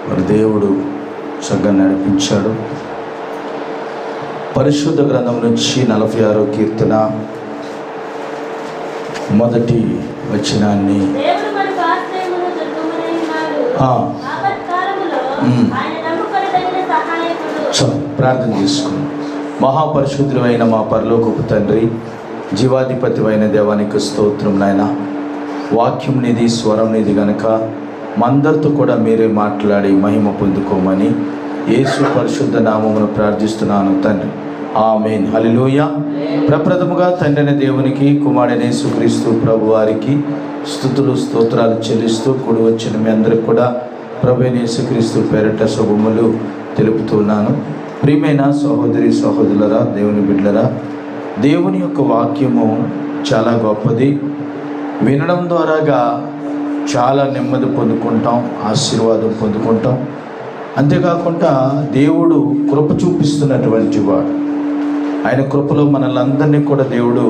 మరి దేవుడు చక్కగా నడిపించాడు. పరిశుద్ధ గ్రంథం నుంచి 46వ కీర్తన మొదటి వచనాన్ని ప్రార్థన చేసుకున్నాం. మహాపరిశుద్ధులైన మా పరలోకపు తండ్రి, జీవాధిపతి అయిన దేవానికి స్తోత్రం నాయన. వాక్యం నిధి, స్వరం నిధి గనక మందరితో కూడా మీరే మాట్లాడి మహిమ పొందుకోమని యేసు పరిశుద్ధ నామమును ప్రార్థిస్తున్నాను తండ్రి. ఆమేన్. హల్లెలూయా. ప్రప్రథముగా తండ్రి దేవునికి, కుమారుడైన యేసుక్రీస్తు ప్రభు వారికి స్తుతులు స్తోత్రాలు చెల్లిస్తూ కూడి వచ్చిన మీ అందరికి కూడా ప్రభువైన యేసుక్రీస్తు పేరిట శుభములు తెలుపుతున్నాను. ప్రియమైన సహోదరి సహోదరులరా, దేవుని బిడ్డలరా, దేవుని యొక్క వాక్యము చాలా గొప్పది. వినడం ద్వారాగా చాలా నెమ్మది పొందుకుంటాం, ఆశీర్వాదం పొందుకుంటాం. అంతేకాకుండా దేవుడు కృప చూపిస్తున్నటువంటి వాడు. ఆయన కృపలో మనల్ని కూడా దేవుడు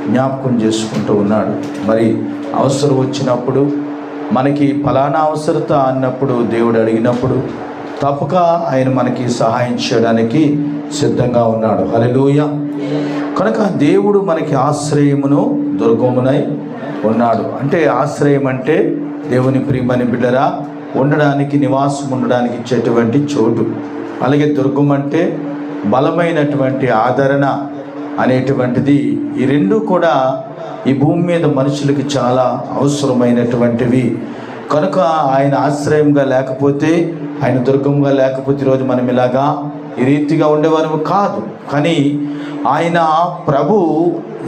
జ్ఞాపకం చేసుకుంటూ ఉన్నాడు. మరి అవసరం వచ్చినప్పుడు, మనకి ఫలానా అవసరత అన్నప్పుడు, దేవుడు అడిగినప్పుడు తప్పక ఆయన మనకి సహాయం చేయడానికి సిద్ధంగా ఉన్నాడు. హల్లెలూయా. కనుక దేవుడు మనకి ఆశ్రయమును దుర్గమునై ఉన్నాడు. అంటే ఆశ్రయం అంటే దేవుని ప్రియమని బిడ్డరా, ఉండడానికి, నివాసం ఉండడానికి ఇచ్చేటువంటి చోటు. అలాగే దుర్గం అంటే బలమైనటువంటి ఆదరణ అనేటువంటిది. ఈ రెండు కూడా ఈ భూమి మీద మనుషులకి చాలా అవసరమైనటువంటివి. కనుక ఆయన ఆశ్రయంగా లేకపోతే, ఆయన దుర్గంగా లేకపోతే ఈరోజు మనం ఇలాగా ఈ రీతిగా ఉండేవారు కాదు. కానీ ఆయన ప్రభు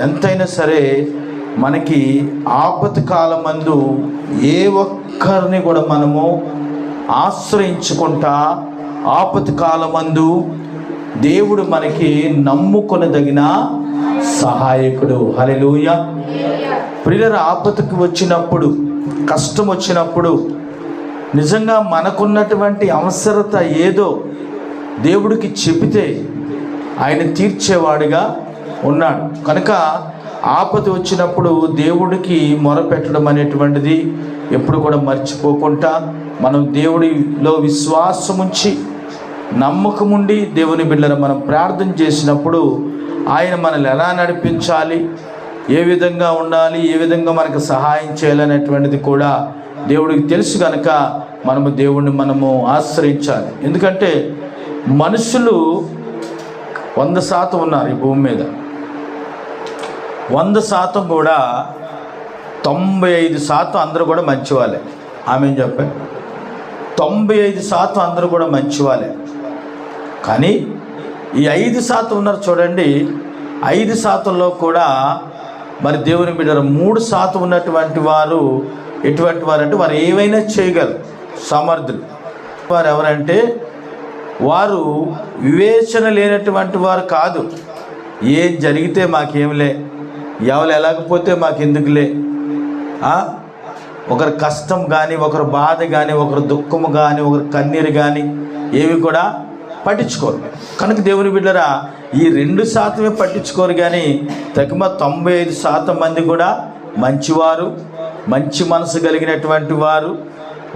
ఎంతైనా సరే మనకి ఆపత్తి కాలమందు ఏ ఒక్కరిని కూడా మనము ఆశ్రయించుకుంటా, ఆపత్తి కాలమందు దేవుడు మనకి నమ్ముకొనదగిన సహాయకుడు. హల్లెలూయా. ప్రియుల, ఆపత్తికి వచ్చినప్పుడు, కష్టం వచ్చినప్పుడు నిజంగా మనకున్నటువంటి అవసరత ఏదో దేవుడికి చెబితే ఆయన తీర్చేవాడిగా ఉన్నాడు. కనుక ఆపద వచ్చినప్పుడు దేవుడికి మొరపెట్టడం అనేటువంటిది ఎప్పుడు కూడా మర్చిపోకుండా, మనం దేవుడిలో విశ్వాసం ఉంచి నమ్మకం ఉండి దేవుని బిడ్డలు మనం ప్రార్థన చేసినప్పుడు ఆయన మనల్ని ఎలా నడిపించాలి, ఏ విధంగా ఉండాలి, ఏ విధంగా మనకు సహాయం చేయాలనేటువంటిది కూడా దేవుడికి తెలుసు. కనుక మనము దేవుడిని మనము ఆశ్రయించాలి. ఎందుకంటే మనుషులు 100% ఉన్నారు ఈ భూమి మీద. 100% కూడా 95% అందరూ కూడా మంచివాళ్ళే. ఆమె చెప్పారు, 95% అందరూ కూడా మంచివాళ్ళే. కానీ ఈ 5% ఉన్నారు చూడండి, 5%లో కూడా మరి దేవుని బిడ్డలు 3% ఉన్నటువంటి వారు ఎటువంటి వారు అంటే వారు ఏవైనా చేయగలరు, సమర్థులు. వారు ఎవరంటే వారు వివేచన లేనటువంటి వారు కాదు. ఏం జరిగితే మాకేంలే, ఎవరు ఎలాగపోతే మాకెందుకులే, ఒకరి కష్టం కానీ, ఒకరి బాధ కానీ, ఒకరి దుఃఖము కానీ, ఒకరి కన్నీరు కానీ ఏవి కూడా పట్టించుకోరు. కనుక దేవుని బిడ్డరా, ఈ 2% పట్టించుకోరు. కానీ తగిన 95% మంది కూడా మంచివారు, మంచి మనసు కలిగినటువంటి వారు.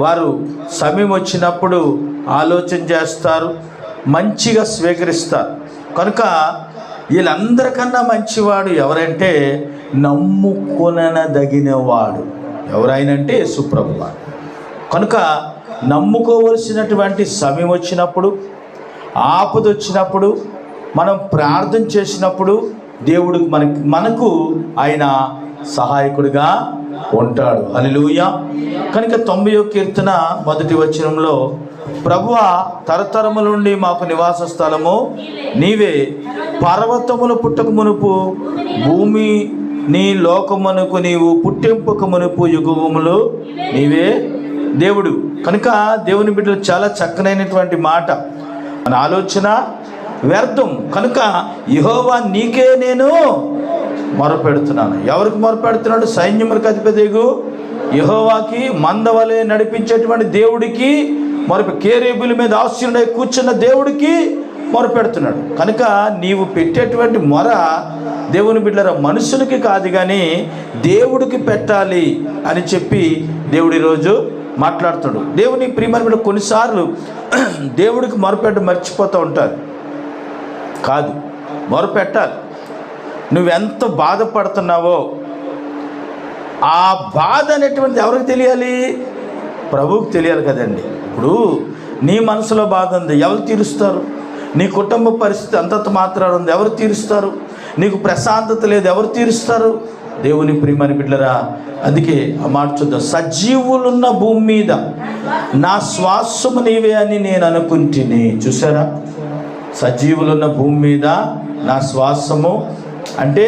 వారు సమయం వచ్చినప్పుడు ఆలోచన చేస్తారు, మంచిగా స్వీకరిస్తారు. కనుక వీళ్ళందరికన్నా మంచివాడు ఎవరంటే నమ్ముకొనదగినవాడు. ఎవరైనంటే యేసుప్రభు వారు. కనుక నమ్ముకోవలసినటువంటి సమయం వచ్చినప్పుడు, ఆపద వచ్చినప్పుడు, మనం ప్రార్థన చేసినప్పుడు దేవుడికి మనకు ఆయన సహాయకుడిగా ఉంటాడు. హల్లెలూయా. కనుక 90వ కీర్తన మొదటి వచనంలో, ప్రభువా తరతరముల నుండి మాకు నివాస స్థలము నీవే, పర్వతములు పుట్టక మునుపు భూమి నీ లోకమునకు నీవు పుట్టింపక మునుపు యుగములు నీవే దేవుడు. కనుక దేవుని బిడ్డలు చాలా చక్కనైనటువంటి మాట. మన ఆలోచన వ్యర్థం. కనుక యెహోవా నీకే నేను మొరపెడుతున్నాను. ఎవరికి మొరపెడుతున్నాడు? సైన్యములకు అధిపతియగు యెహోవాకి, మందవలే నడిపించేటువంటి దేవుడికి కేరేబుల మీద ఆశీనుడై కూర్చున్న దేవుడికి మొరపెడుతున్నాడు. కనుక నీవు పెట్టేటువంటి మొర దేవుని బిడ్డల మనుషులకి కాదు కానీ దేవుడికి పెట్టాలి అని చెప్పి దేవుడు ఈరోజు మాట్లాడుతాడు. దేవుని ప్రియమైన బిడ్డ కొన్నిసార్లు దేవుడికి మొరపెట్ట మర్చిపోతూ ఉంటారు. కాదు, మొరపెట్టాలి. నువ్వెంత బాధపడుతున్నావో ఆ బాధ అనేటువంటిది ఎవరికి తెలియాలి? ప్రభువుకి తెలియాలి కదండి. ఇప్పుడు నీ మనసులో బాధ ఉంది, ఎవరు తీరుస్తారు? నీ కుటుంబ పరిస్థితి అంతంత మాత్రాలు ఉంది, ఎవరు తీరుస్తారు? నీకు ప్రశాంతత లేదు, ఎవరు తీరుస్తారు? దేవుని ప్రియమైన బిడ్డలారా, అందుకే ఆ మాట చూద్దాం. సజీవులున్న భూమి మీద నా శ్వాసము నీవే అని నేను అనుకుంటుని. చూసారా, సజీవులున్న భూమి మీద నా శ్వాసము అంటే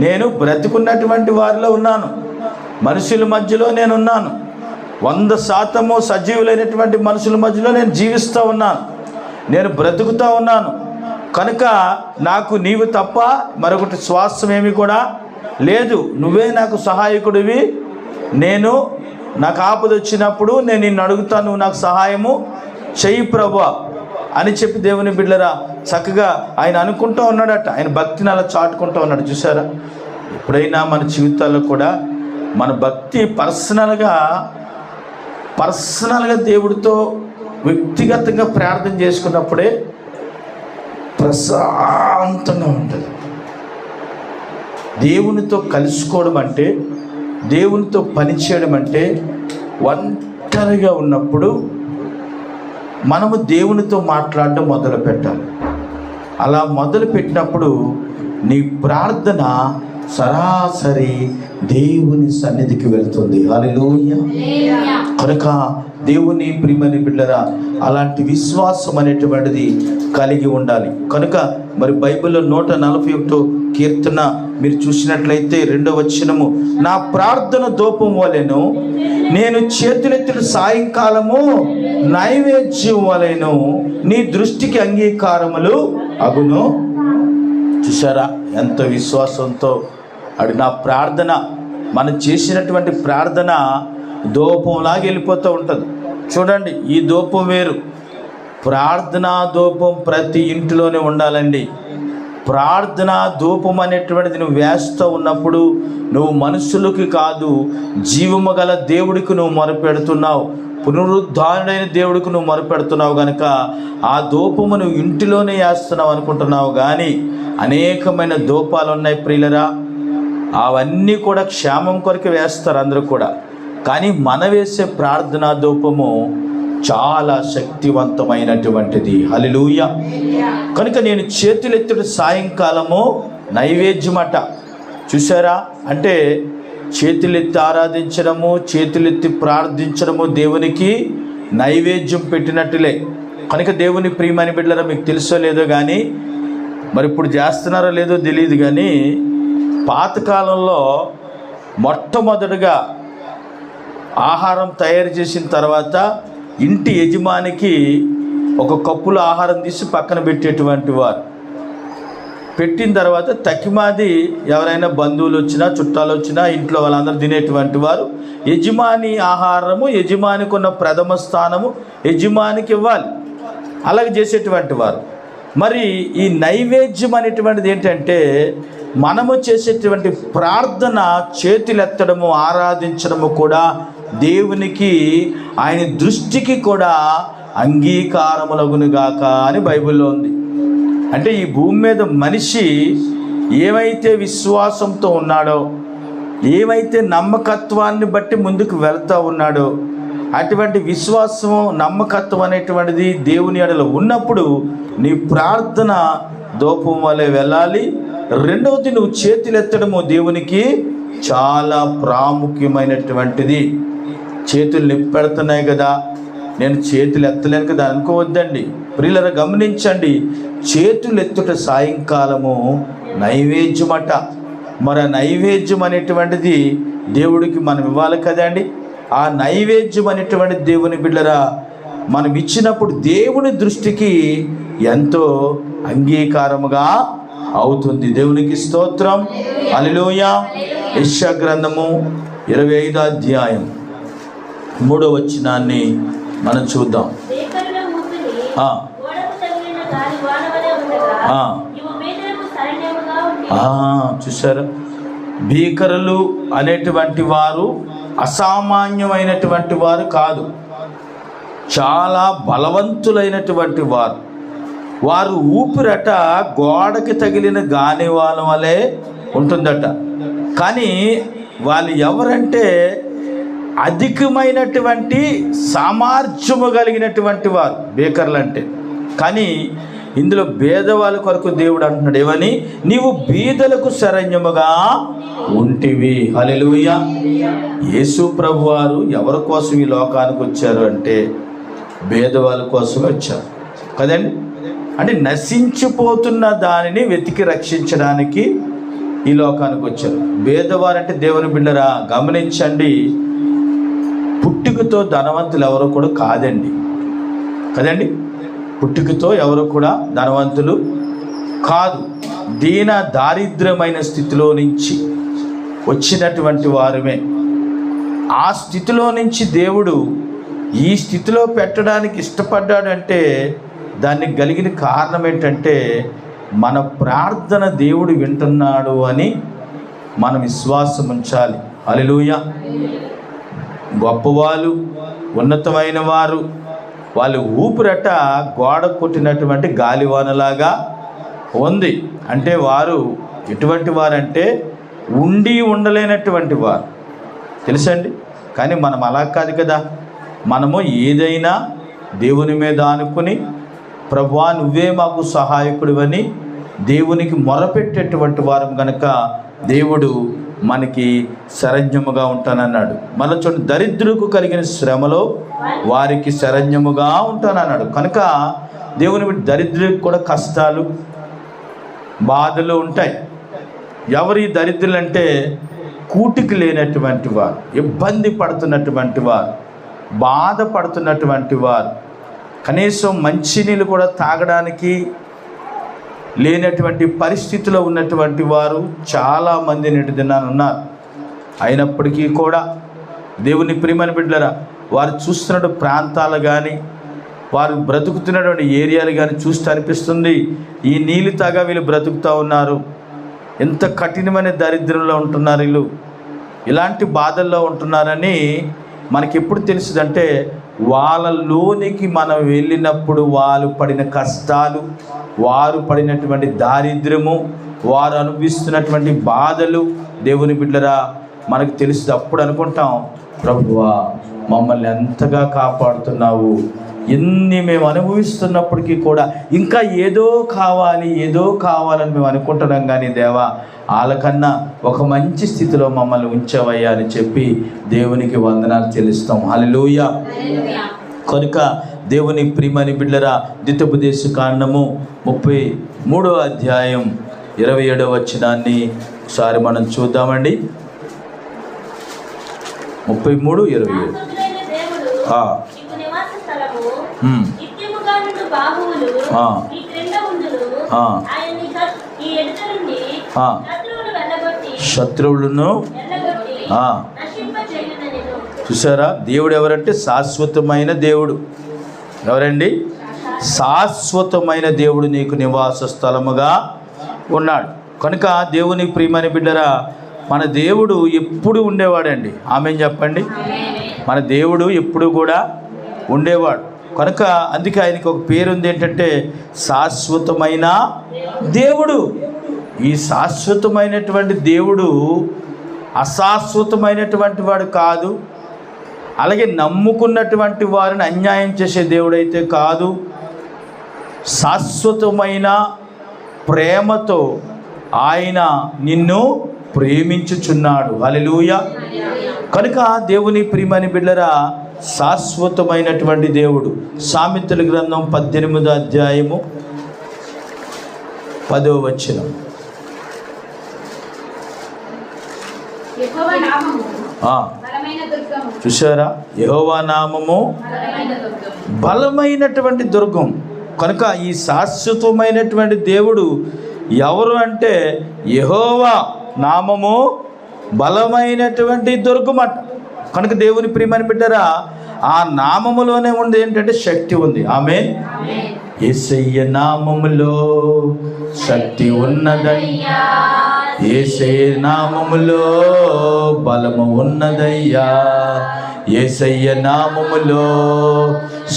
నేను బ్రతికున్నటువంటి వారిలో ఉన్నాను, మనుషుల మధ్యలో నేనున్నాను. 100% సజీవులైనటువంటి మనుషుల మధ్యలో నేను జీవిస్తూ ఉన్నాను, నేను బ్రతుకుతూ ఉన్నాను. కనుక నాకు నీవు తప్ప మరొకటి శ్వాసం ఏమి కూడా లేదు. నువ్వే నాకు సహాయకుడివి. నాకు ఆపద వచ్చినప్పుడు నేను నిన్ను అడుగుతాను, నువ్వు నాకు సహాయము చెయ్యి ప్రభువా అని చెప్పి దేవుని బిడ్డలారా చక్కగా ఆయన అనుకుంటూ ఉన్నాడట. ఆయన భక్తిని అలా చాటుకుంటూ ఉన్నాడు. చూసారా, ఎప్పుడైనా మన జీవితాల్లో కూడా మన భక్తి పర్సనల్గా దేవుడితో వ్యక్తిగతంగా ప్రార్థన చేసుకున్నప్పుడే ప్రశాంతంగా ఉంటుంది. దేవునితో కలుసుకోవడం అంటే, దేవునితో పనిచేయడం అంటే ఒంటరిగా ఉన్నప్పుడు మనము దేవునితో మాట్లాడడం మొదలు పెట్టాలి. అలా మొదలు పెట్టినప్పుడు నీ ప్రార్థన సరాసరి దేవుని సన్నిధికి వెళ్తుంది. హల్లెలూయా. కనుక దేవుని ప్రియమైన బిడ్డలారా, అలాంటి విశ్వాసం అనేటువంటిది కలిగి ఉండాలి. కనుక మరి బైబిల్లో 141 కీర్తన మీరు చూసినట్లయితే 2వ వచనము, నా ప్రార్థన ధూపం వలెను, నేను చేతులెత్తిన సాయంకాలము నైవేద్యం వలెను, నీ దృష్టికి అంగీకారములు అగును. చూసారా, ఎంత విశ్వాసంతో అది నా ప్రార్థన, మనం చేసినటువంటి ప్రార్థన ధూపంలాగా వెళ్ళిపోతూ ఉంటుంది. చూడండి, ఈ ధూపం వేరు, ప్రార్థనా ధూపం ప్రతి ఇంటిలోనే ఉండాలండి. ప్రార్థనా ధూపం అనేటువంటిది నువ్వు వేస్తూ ఉన్నప్పుడు నువ్వు మనుషులకి కాదు, జీవము గల దేవుడికి నువ్వు మొరపెడుతున్నావు, పునరుద్ధారుడైన దేవుడికి నువ్వు మొరపెడుతున్నావు. కనుక ఆ ధూపము నువ్వు ఇంటిలోనే వేస్తున్నావు అనుకుంటున్నావు. కానీ అనేకమైన ధూపాలు ఉన్నాయి ప్రియులరా, అవన్నీ కూడా క్షేమం కొరకు వేస్తారు అందరూ కూడా. కానీ మన వేసే ప్రార్థనా ధూపము చాలా శక్తివంతమైనటువంటిది. హల్లెలూయా. కనుక నేను చేతులెత్తుడు సాయంకాలము నైవేద్యమట. చూసారా, అంటే చేతులెత్తి ఆరాధించడము, చేతులెత్తి ప్రార్థించడము దేవునికి నైవేద్యం పెట్టినట్టులే. కనుక దేవుని ప్రియమైన బిడ్డలారా, మీకు తెలుసో లేదో కానీ, మరి ఇప్పుడు చేస్తున్నారో లేదో తెలియదు కానీ, పాతకాలంలో మొట్టమొదటిగా ఆహారం తయారు చేసిన తర్వాత ఇంటి యజమానికి ఒక కప్పులో ఆహారం తీసి పక్కన పెట్టేటువంటి వారు. పెట్టిన తర్వాత తకిమాది ఎవరైనా బంధువులు వచ్చినా చుట్టాలు వచ్చినా ఇంట్లో వాళ్ళందరూ తినేటువంటి వారు. యజమాని ఆహారము, యజమానికి ఉన్న ప్రథమ స్థానము యజమానికి ఇవ్వాలి. అలాగే చేసేటువంటి వారు. మరి ఈ నైవేద్యం అనేటువంటిది ఏంటంటే, మనము చేసేటువంటి ప్రార్థన, చేతులెత్తడము, ఆరాధించడము కూడా దేవునికి, ఆయన దృష్టికి కూడా అంగీకారములగునుగాక అని బైబిల్లో ఉంది. అంటే ఈ భూమి మీద మనిషి ఏమైతే విశ్వాసంతో ఉన్నాడో, ఏమైతే నమ్మకత్వాన్ని బట్టి ముందుకు వెళ్తూ ఉన్నాడో, అటువంటి విశ్వాసం, నమ్మకత్వం అనేటువంటిది దేవుని ఎడల ఉన్నప్పుడు నీ ప్రార్థన ధూపం వలె వెళ్ళాలి. రెండవది, నువ్వు చేతులెత్తడము దేవునికి చాలా ప్రాముఖ్యమైనటువంటిది. చేతులు నిప్పెడుతున్నాయి కదా, నేను చేతులు ఎత్తలేను కదా అనుకోవద్దండి ప్రియులారా. గమనించండి, చేతులెత్తుట సాయంకాలము నైవేద్యమట. మరి ఆ నైవేద్యం అనేటువంటిది దేవుడికి మనం ఇవ్వాలి కదండి. ఆ నైవేద్యం అనేటువంటి దేవుని బిడ్డరా మనం ఇచ్చినప్పుడు దేవుని దృష్టికి ఎంతో అంగీకారముగా అవుతుంది. దేవునికి స్తోత్రం. హల్లెలూయా. యెషయా గ్రంథము 25వ అధ్యాయం 3వ వచనాన్ని మనం చూద్దాం. చూసారా, భీకరులు అనేటువంటి వారు అసామాన్యమైనటువంటి వారు కాదు, చాలా బలవంతులైనటువంటి వారు. వారు ఊపిరట గోడకి తగిలిన గానివాల వలె ఉంటుందట. కానీ వాళ్ళు ఎవరంటే అధికమైనటువంటి సామర్థ్యము కలిగినటువంటి వారు బేకర్లు అంటే. కానీ ఇందులో భేదవాళ్ళ కొరకు దేవుడు అంటున్నాడు ఏమని? నీవు బీదలకు శరణ్యముగా ఉంటివి. హల్లెలూయా. యేసు ప్రభు వారు ఎవరి కోసం ఈ లోకానికి వచ్చారు అంటే భేదవాళ్ళ కోసం వచ్చారు కదండి. అంటే నశించిపోతున్న దానిని వెతికి రక్షించడానికి ఈ లోకానికి వచ్చారు. భేదవారు అంటే దేవుని బిడ్డరా గమనించండి, పుట్టుకతో ధనవంతులు ఎవరో కూడా కాదండి కదండి. పుట్టుకతో ఎవరు కూడా ధనవంతులు కాదు. దీన దారిద్ర్యమైన స్థితిలో నుంచి వచ్చినటువంటి వారమే. ఆ స్థితిలో నుంచి దేవుడు ఈ స్థితిలో పెట్టడానికి ఇష్టపడ్డాడంటే దానికి కలిగిన కారణం ఏంటంటే మన ప్రార్థన దేవుడు వింటున్నాడు అని మనం విశ్వాసం ఉంచాలి. హల్లెలూయా. గొప్పవాళ్ళు, ఉన్నతమైన వారు, వాళ్ళు ఊపిరట గోడ కొట్టినటువంటి గాలివానలాగా ఉంది. అంటే వారు ఎటువంటి వారంటే ఉండి ఉండలేనటువంటి వారు, తెలుసండి. కానీ మనం అలా కాదు కదా. మనము ఏదైనా దేవుని మీద అనుకుని ప్రభువా నువ్వే మాకు సహాయకుడివని దేవునికి మొరపెట్టేటువంటి వారం కనుక దేవుడు మనకి శరణ్యముగా ఉంటానన్నాడు. మన చూడండి, దరిద్రులకు కలిగిన శ్రమలో వారికి శరణ్యముగా ఉంటానన్నాడు. కనుక దేవుని దరిద్రులకు కూడా కష్టాలు, బాధలు ఉంటాయి. ఎవరి దరిద్రులు అంటే కూటికి లేనటువంటి వారు, ఇబ్బంది పడుతున్నటువంటి వారు, బాధపడుతున్నటువంటి వారు, కనీసం మంచినీళ్ళు కూడా తాగడానికి లేనటువంటి పరిస్థితిలో ఉన్నటువంటి వారు చాలామంది నేటి దినాన ఉన్నారు. అయినప్పటికీ కూడా దేవుని ప్రియమైన బిడ్డలారా, వారు చూస్తున్న ప్రాంతాలు కానీ వారు బ్రతుకుతున్నటువంటి ఏరియాలు కానీ చూస్తే అనిపిస్తుంది ఈ నీళ్ళు తాగా వీళ్ళు బ్రతుకుతూ ఉన్నారు, ఎంత కఠినమైన దరిద్రంలో ఉంటున్నారు వీళ్ళు, ఇలాంటి బాధల్లో ఉంటున్నారని మనకి ఎప్పుడు తెలుస్తుందంటే వాళ్ళలోనికి మనం వెళ్ళినప్పుడు వాళ్ళు పడిన కష్టాలు, వారు పడినటువంటి దారిద్ర్యము, వారు అనుభవిస్తున్నటువంటి బాధలు దేవుని బిడ్డరా మనకు తెలుస్తుంది. అప్పుడు అనుకుంటాం ప్రభువా మమ్మల్ని ఎంతగా కాపాడుతున్నావు, ఎన్ని మేము అనుభవిస్తున్నప్పటికీ కూడా ఇంకా ఏదో కావాలని మేము అనుకుంటున్నాం. కానీ దేవా వాళ్ళకన్నా ఒక మంచి స్థితిలో మమ్మల్ని ఉంచావయ్యా అని చెప్పి దేవునికి వందనాలు చెల్లిస్తాం. హల్లెలూయా. కనుక దేవుని ప్రియమైన బిడ్డరా, ద్వితీయోపదేశకాండము 33వ అధ్యాయం 27వ వచనాన్ని ఒకసారి మనం చూద్దామండి. 33:27. శత్రువులను చూసారా? దేవుడు ఎవరంటే శాశ్వతమైన దేవుడు. ఎవరండి? శాశ్వతమైన దేవుడు నీకు నివాస స్థలముగా ఉన్నాడు. కనుక దేవుని ప్రియమైన బిడ్డరా, మన దేవుడు ఎప్పుడు ఉండేవాడండి. ఆమేన్ చెప్పండి. మన దేవుడు ఎప్పుడు కూడా ఉండేవాడు. కనుక అందుకే ఆయనకి ఒక పేరు ఉంది, ఏంటంటే శాశ్వతమైన దేవుడు. ఈ శాశ్వతమైనటువంటి దేవుడు అశాశ్వతమైనటువంటి వాడు కాదు. అలాగే నమ్ముకున్నటువంటి వారిని అన్యాయం చేసే దేవుడైతే కాదు. శాశ్వతమైన ప్రేమతో ఆయన నిన్ను ప్రేమించుచున్నాడు. హల్లెలూయా. కనుక దేవుని ప్రియమైన బిడ్డరా, శాశ్వతమైనటువంటి దేవుడు. సామెతల గ్రంథం 18వ అధ్యాయము 10వ వచనం. చూసారా? యెహోవా నామము బలమైనటువంటి దుర్గం. కనుక ఈ శాశ్వతమైనటువంటి దేవుడు ఎవరు అంటే యెహోవా నామము బలమైనటువంటి దుర్గమట. కనుక దేవుని ప్రియమైన బిడ్డరా, ఆ నామములోనే ఉంది ఏంటంటే శక్తి ఉంది. ఆమేన్. యేసయ్య నామములో శక్తి ఉన్నదయ్యా, యేసయ్య నామములో బలము ఉన్నదయ్యా, యేసయ్య నామములో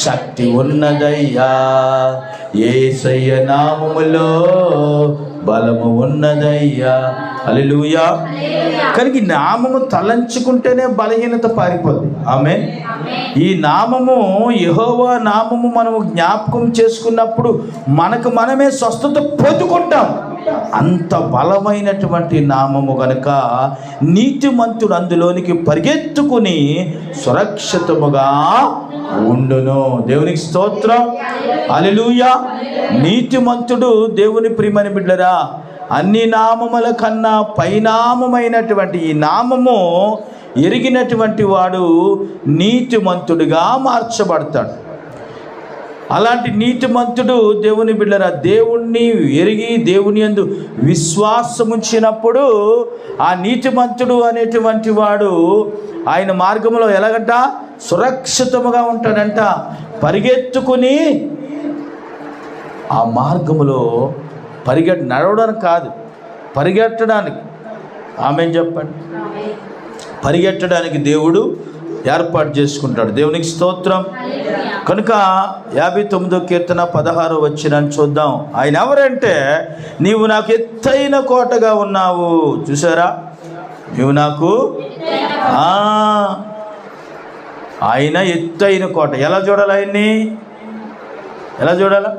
శక్తి ఉన్నదయ్యా, యేసయ్య నామములో బలము ఉన్నదయ్యా. హల్లెలూయా. కనుక ఈ నామము తలంచుకుంటేనే బలహీనత పారిపోద్ది. ఆమేన్. ఈ నామము, యెహోవా నామము మనము జ్ఞాపకం చేసుకున్నప్పుడు మనకు మనమే స్వస్థత పొందుకుంటాం. అంత బలమైనటువంటి నామము గనుక నీతిమంతుడు అందులోనికి పరిగెత్తుకుని సురక్షితముగా ఉండును. దేవునికి స్తోత్రం. హల్లెలూయా. నీతిమంతుడు దేవుని ప్రియమైన బిడ్డరా, అన్ని నామముల కన్నా పైనామమైనటువంటి ఈ నామము ఎరిగినటువంటి వాడు నీతిమంతుడిగా మార్చబడతాడు. అలాంటి నీతిమంతుడు దేవుని బిడ్డరా, దేవుణ్ణి ఎరిగి దేవుని యందు విశ్వాసముంచినప్పుడు ఆ నీతిమంతుడు అనేటువంటి వాడు ఆయన మార్గంలో ఎలాగంట సురక్షితముగా ఉంటాడంట. పరిగెత్తుకుని ఆ మార్గములో నడవడానికి కాదు, పరిగెట్టడానికి. ఆమేన్ చెప్పండి. పరిగెట్టడానికి దేవుడు ఏర్పాటు చేసుకుంటాడు. దేవునికి స్తోత్రం. కనుక 59వ కీర్తన 16వ వచనాన్ని చూద్దాం. ఆయన ఎవరంటే, నీవు నాకు ఎత్తైన కోటగా ఉన్నావు. చూసారా, నీవు నాకు ఆయన ఎత్తైన కోట. ఎలా చూడాలి ఆయన్ని? ఎలా చూడాలా?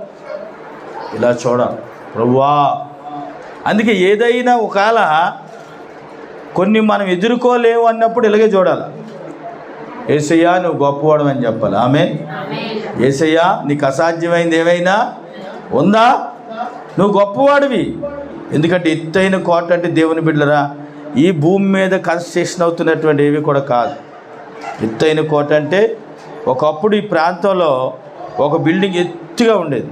ఇలా చూడాలి ప్రభువా. అందుకే ఏదైనా ఒకవేళ కొన్ని మనం ఎదుర్కోలేవు అన్నప్పుడు ఇలాగే చూడాలి. యేసయ్యా నువ్వు గొప్పవాడు అని చెప్పాలి. ఆమేన్. యేసయ్యా నీకు అసాధ్యమైంది ఏమైనా ఉందా? నువ్వు గొప్పవాడివి. ఎందుకంటే ఎత్తైన కోట అంటే దేవుని బిడ్డలరా, ఈ భూమి మీద కన్స్ట్రక్షన్ అవుతున్నటువంటి ఏవి కూడా కాదు. ఎత్తైన కోట అంటే ఒకప్పుడు ఈ ప్రాంతంలో ఒక బిల్డింగ్ ఎత్తుగా ఉండేది,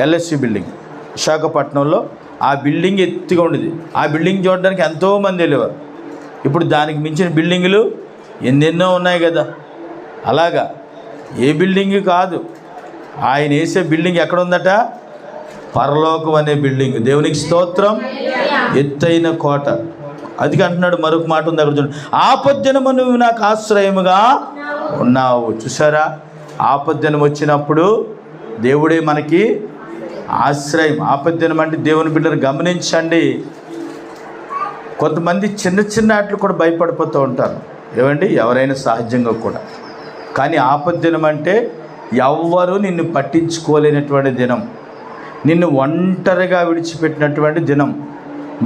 LSC బిల్డింగ్ విశాఖపట్నంలో. ఆ బిల్డింగ్ ఎత్తుగా ఉండేది. ఆ బిల్డింగ్ చూడడానికి ఎంతోమంది వెళ్ళేవారు. ఇప్పుడు దానికి మించిన బిల్డింగులు ఎన్నెన్నో ఉన్నాయి కదా. అలాగా ఏ బిల్డింగ్ కాదు, ఆయన వేసే బిల్డింగ్ ఎక్కడ ఉందట? పరలోకం అనే బిల్డింగ్. దేవునికి స్తోత్రం. ఎత్తైన కోట. అది అంటున్నాడు. మరొక మాట ఉంది అక్కడ చూడండి, ఆపద్దినము నువ్వు నాకు ఆశ్రయముగా ఉన్నావు. చూసారా, ఆపద్దినం వచ్చినప్పుడు దేవుడే మనకి ఆశ్రయం. ఆపద్దినం అంటే దేవుని బిడ్డలు గమనించండి. కొంతమంది చిన్న చిన్న వాటికి కూడా భయపడిపోతూ ఉంటారు. ఏమండి, ఎవరైనా సహజంగా కూడా. కానీ ఆపద్దినం అంటే ఎవ్వరూ నిన్ను పట్టించుకోలేనటువంటి దినం, నిన్ను ఒంటరిగా విడిచిపెట్టినటువంటి దినం,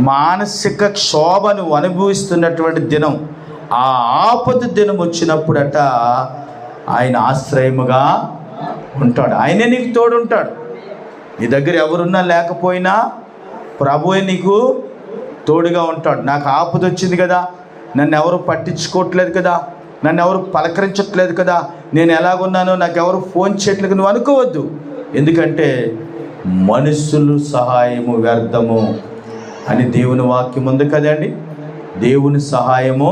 మానసిక క్షోభను అనుభవిస్తున్నటువంటి దినం. ఆ ఆపద దినం వచ్చినప్పుడట ఆయన ఆశ్రయముగా ఉంటాడు. ఆయనే నీకు తోడుంటాడు. నీ దగ్గర ఎవరున్నా లేకపోయినా ప్రభువే నీకు తోడుగా ఉంటాడు. నాకు ఆపద వచ్చింది కదా, నన్ను ఎవరు పట్టించుకోవట్లేదు కదా, నన్ను ఎవరు పలకరించట్లేదు కదా, నేను ఎలాగున్నానో నాకు ఎవరు ఫోన్ చేయట్లేదు నువ్వు అనుకోవద్దు. ఎందుకంటే మనుషులు సహాయము వ్యర్థము అని దేవుని వాక్యం ఉంది కదండి. దేవుని సహాయము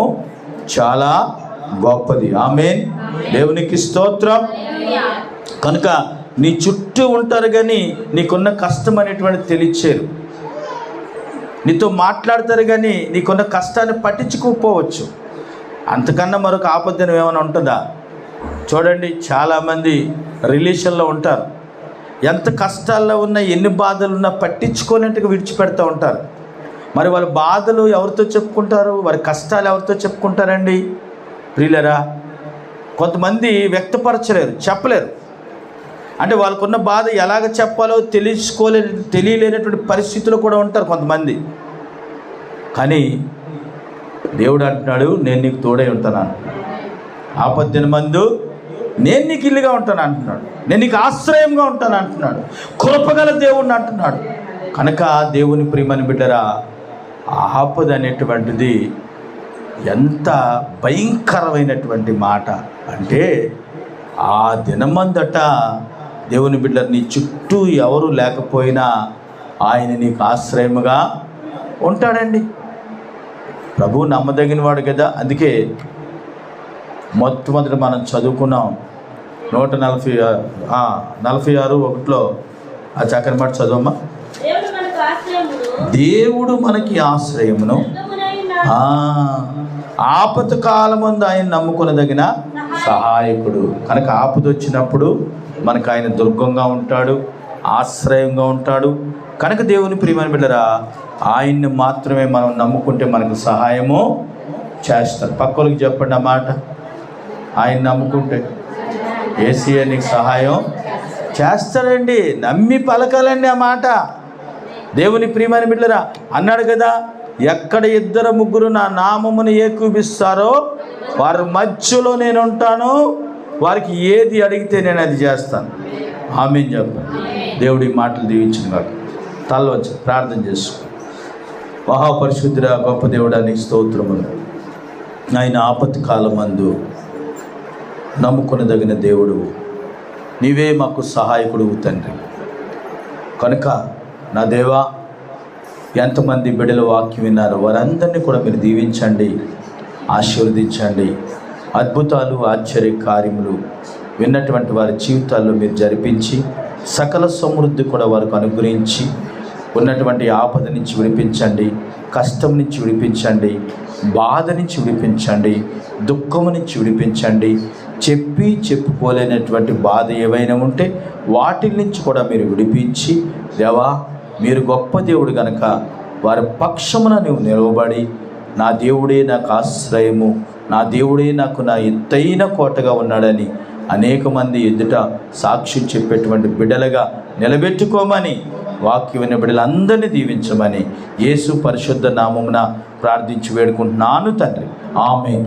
చాలా గొప్పది. ఆమేన్. దేవునికి స్తోత్రం. కనుక నీ చుట్టూ ఉంటారు కానీ నీకున్న కష్టం అనేటువంటి తెలియచేరు. నీతో మాట్లాడతారు కానీ నీకున్న కష్టాన్ని పట్టించుకోకపోవచ్చు. అంతకన్నా మరొక ఆపదనం ఏమైనా ఉంటుందా? చూడండి, చాలామంది రిలేషన్లో ఉంటారు. ఎంత కష్టాల్లో ఉన్నా, ఎన్ని బాధలు ఉన్నా పట్టించుకోనట్టుగా విడిచిపెడతా ఉంటారు. మరి వాళ్ళ బాధలు ఎవరితో చెప్పుకుంటారు? వారి కష్టాలు ఎవరితో చెప్పుకుంటారండి? ప్రియులరా, కొంతమంది వ్యక్తపరచలేరు, చెప్పలేరు. అంటే వాళ్ళకున్న బాధ ఎలాగ చెప్పాలో తెలియలేనటువంటి పరిస్థితులు కూడా ఉంటారు కొంతమంది. కానీ దేవుడు అంటున్నాడు, నేను నీకు తోడై ఉంటాను అంటున్నాడు. ఆపద్దినమందు నేను నీకు ఇల్లుగా ఉంటాను అంటున్నాడు. నేను నీకు ఆశ్రయంగా ఉంటాను అంటున్నాడు. కృపగల దేవుడిని అంటున్నాడు. కనుక దేవుని ప్రియమైన బిడ్డరా, ఆపద అనేటువంటిది ఎంత భయంకరమైనటువంటి మాట అంటే, ఆ దినమందట దేవుని బిడ్డ నీ చుట్టూ ఎవరు లేకపోయినా ఆయన నీకు ఆశ్రయముగా ఉంటాడండి. ప్రభువు నమ్మదగిన వాడు కదా. అందుకే మొట్టమొదటి మనం చదువుకున్నాం 146:1 ఆ చక్కని మాట చదవమ్మా. దేవుడు మనకి ఆశ్రయమును, ఆపద కాలమందు ఆయన నమ్ముకొనదగిన సహాయకుడు. కనుక ఆపద వచ్చినప్పుడు మనకు ఆయన దుర్గంగా ఉంటాడు, ఆశ్రయంగా ఉంటాడు. కనుక దేవుని ప్రియమైన బిడ్డరా, ఆయన్ని మాత్రమే మనం నమ్ముకుంటే మనకు సహాయము చేస్తాడు. పక్కలకి చెప్పండి ఆ మాట. ఆయన నమ్ముకుంటే యేసయ్య నీకు సహాయం చేస్తాడండి. నమ్మి పలకాలండి ఆ మాట. దేవుని ప్రియమైన బిడ్డరా, అన్నాడు కదా, ఎక్కడ 2-3 నా నామమును ఏకీభవిస్తారో వారి మధ్యలో నేను ఉంటాను, వారికి ఏది అడిగితే నేను అది చేస్తాను. ఆమేన్ చెప్పండి. దేవుడి మాటలు దీవించిన వాడు తల వచ్చి ప్రార్థన చేసుకో. మహాపరిశుద్ధుడా, గొప్ప దేవుడా, నీకు స్తోత్రములు. ఆయన ఆపత్తి కాలమందు నమ్ముకొనదగిన దేవుడు, నీవే మాకు సహాయకుడు తండ్రి. కనుక నా దేవా, ఎంతమంది బిడ్డల వాక్యం విన్నారో వారందరినీ కూడా మీరు దీవించండి, ఆశీర్వదించండి. అద్భుతాలు, ఆశ్చర్య కార్యములు విన్నటువంటి వారి జీవితాల్లో మీరు జరిపించి సకల సమృద్ధి కూడా వారికి అనుగ్రహించి ఉన్నటువంటి ఆపద నుంచి విడిపించండి, కష్టం నుంచి విడిపించండి, బాధ నుంచి విడిపించండి, దుఃఖము నుంచి విడిపించండి. చెప్పి చెప్పుకోలేనటువంటి బాధ ఏవైనా ఉంటే వాటి నుంచి కూడా మీరు విడిపించి, దేవా మీరు గొప్ప దేవుడు కనుక వారి పక్షమున నువ్వు నిలవబడి, నా దేవుడే నాకు ఆశ్రయము, నా దేవుడే నాకు నా ఎత్తైన కోటగా ఉన్నాడని అనేక మంది ఎదుట సాక్ష్యం చెప్పేటువంటి బిడ్డలుగా నిలబెట్టుకోమని, వాక్యం విన్న బిడ్డలందరినీ దీవించమని యేసు పరిశుద్ధ నామమున ప్రార్థించి వేడుకుంటున్నాను తండ్రి. ఆమేన్.